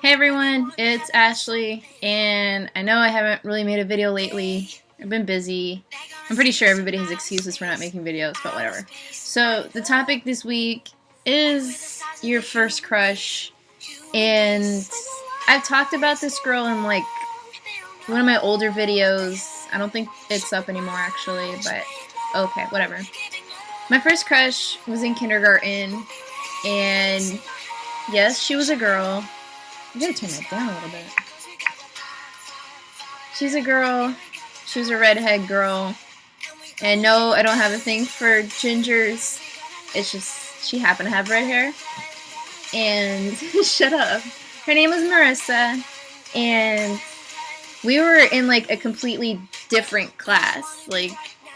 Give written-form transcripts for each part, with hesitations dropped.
Hey everyone, it's Ashley, and I know I haven't really made a video lately. I've been busy. I'm pretty sure everybody has excuses for not making videos, but whatever. So, the topic this week is your first crush, and I've talked about this girl in like one of my older videos. I don't think it's up anymore actually, but okay, whatever. My first crush was in kindergarten, and yes, she was a girl. I gotta turn that down a little bit. She's a girl. She was a redhead girl. And no, I don't have a thing for gingers. It's just she happened to have red hair. And shut up. Her name was Marissa. And we were in like a completely different class. Like,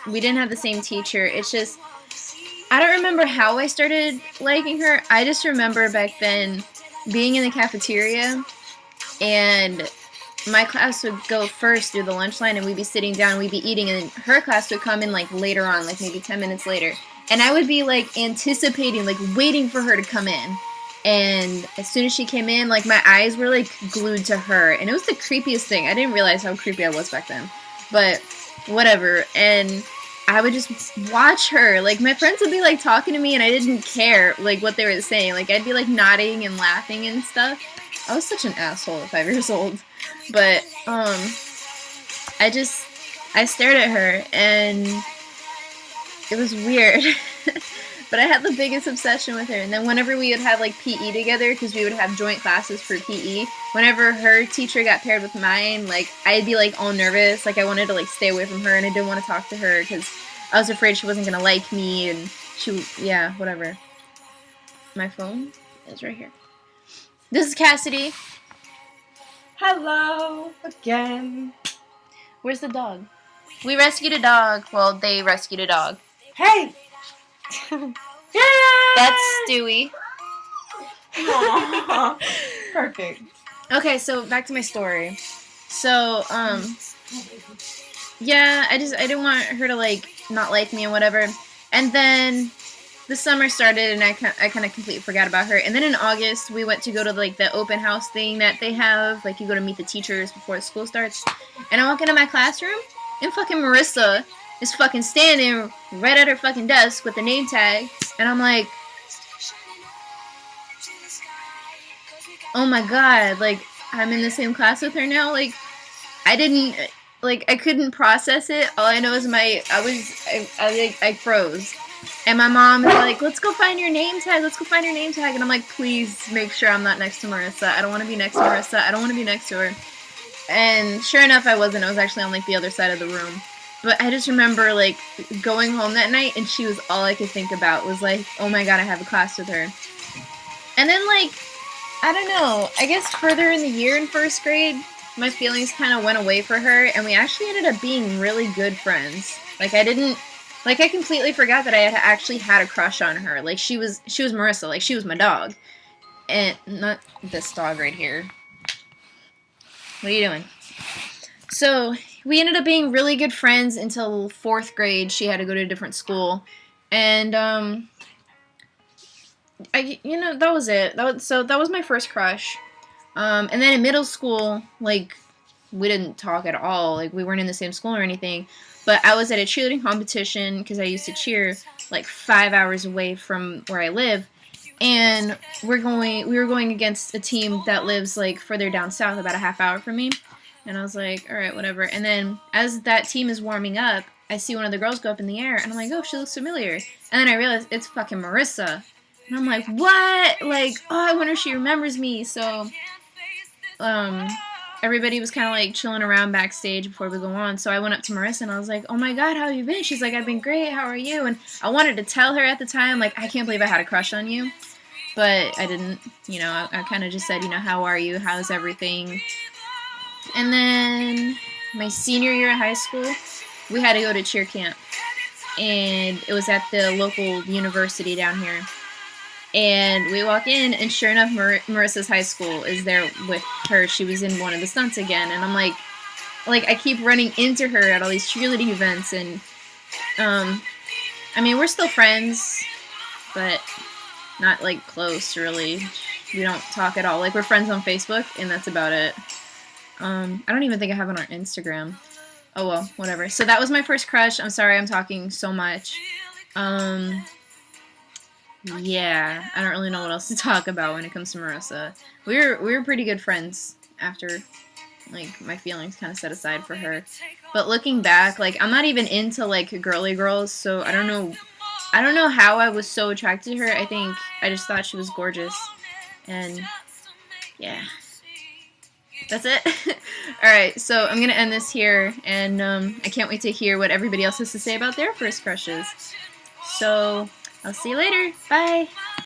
we didn't have the same teacher. It's just, I don't remember how I started liking her. I just remember back then being in the cafeteria, and my class would go first through the lunch line, and we'd be sitting down, we'd be eating, and her class would come in like later on, like maybe 10 minutes later. And I would be like anticipating, like waiting for her to come in. And as soon as she came in, like my eyes were like glued to her. And it was the creepiest thing. I didn't realize how creepy I was back then. But whatever. And I would just watch her. Like, my friends would be like talking to me, and I didn't care like what they were saying. Like, I'd be like nodding and laughing and stuff. I was such an asshole at 5 years old. But I stared at her, and it was weird. But I had the biggest obsession with her. And then whenever we would have like PE together, because we would have joint classes for PE, whenever her teacher got paired with mine, like I'd be like all nervous. Like, I wanted to like stay away from her, and I didn't want to talk to her because I was afraid she wasn't gonna like me, and yeah, whatever. My phone is right here. This is Cassidy. Hello again. Where's the dog? We rescued a dog. Well, they rescued a dog. Hey! Yeah! That's Stewie. Aww. Perfect. Okay, so back to my story. So, yeah, I didn't want her to like not like me and whatever. And then the summer started, and I kind of completely forgot about her. And then in August, we went to go to like the open house thing that they have. Like, you go to meet the teachers before school starts. And I walk into my classroom, and fucking Marissa is fucking standing right at her fucking desk with the name tag. And I'm like, oh my god, like, I'm in the same class with her now. Like, I couldn't process it. All I know is I froze. And my mom is like, let's go find your name tag. Let's go find your name tag. And I'm like, please make sure I'm not next to Marissa. I don't want to be next to Marissa. I don't want to be next to her. And sure enough, I wasn't. I was actually on like the other side of the room. But I just remember like going home that night, and she was all I could think about was like, oh my god, I have a class with her. And then like, I don't know, I guess further in the year in first grade, my feelings kind of went away for her, and we actually ended up being really good friends. Like, I completely forgot that I had actually had a crush on her. Like, she was Marissa. Like, she was my dog. And not this dog right here. What are you doing? So, we ended up being really good friends until 4th grade. She had to go to a different school. And, that was it. That was my first crush. And then in middle school, like, we didn't talk at all. Like, we weren't in the same school or anything. But I was at a cheerleading competition, because I used to cheer like 5 hours away from where I live. And we were going against a team that lives like further down south, about a half hour from me. And I was like, all right, whatever. And then as that team is warming up, I see one of the girls go up in the air, and I'm like, oh, she looks familiar. And then I realize it's fucking Marissa. And I'm like, what? Like, oh, I wonder if she remembers me. So, everybody was kind of like chilling around backstage before we go on. So I went up to Marissa, and I was like, oh my god, how have you been? She's like, I've been great. How are you? And I wanted to tell her at the time, like, I can't believe I had a crush on you. But I didn't, I kind of just said, how are you? How's everything? And then my senior year of high school, we had to go to cheer camp. And it was at the local university down here. And we walk in, and sure enough, Marissa's high school is there with her. She was in one of the stunts again. And I'm like, I keep running into her at all these cheerleading events. And, I mean, we're still friends, but not, like, close, really. we don't talk at all. Like, we're friends on Facebook, and that's about it. I don't even think I have it on Instagram. Oh well, whatever. So that was my first crush. I'm sorry I'm talking so much. Yeah, I don't really know what else to talk about when it comes to Marissa. We were pretty good friends after, like, my feelings kind of set aside for her. But looking back, like, I'm not even into, like, girly girls, so I don't know how I was so attracted to her. I think I just thought she was gorgeous. And yeah. That's it. Alright, so I'm gonna end this here, and I can't wait to hear what everybody else has to say about their first crushes. So, I'll see you later. Bye!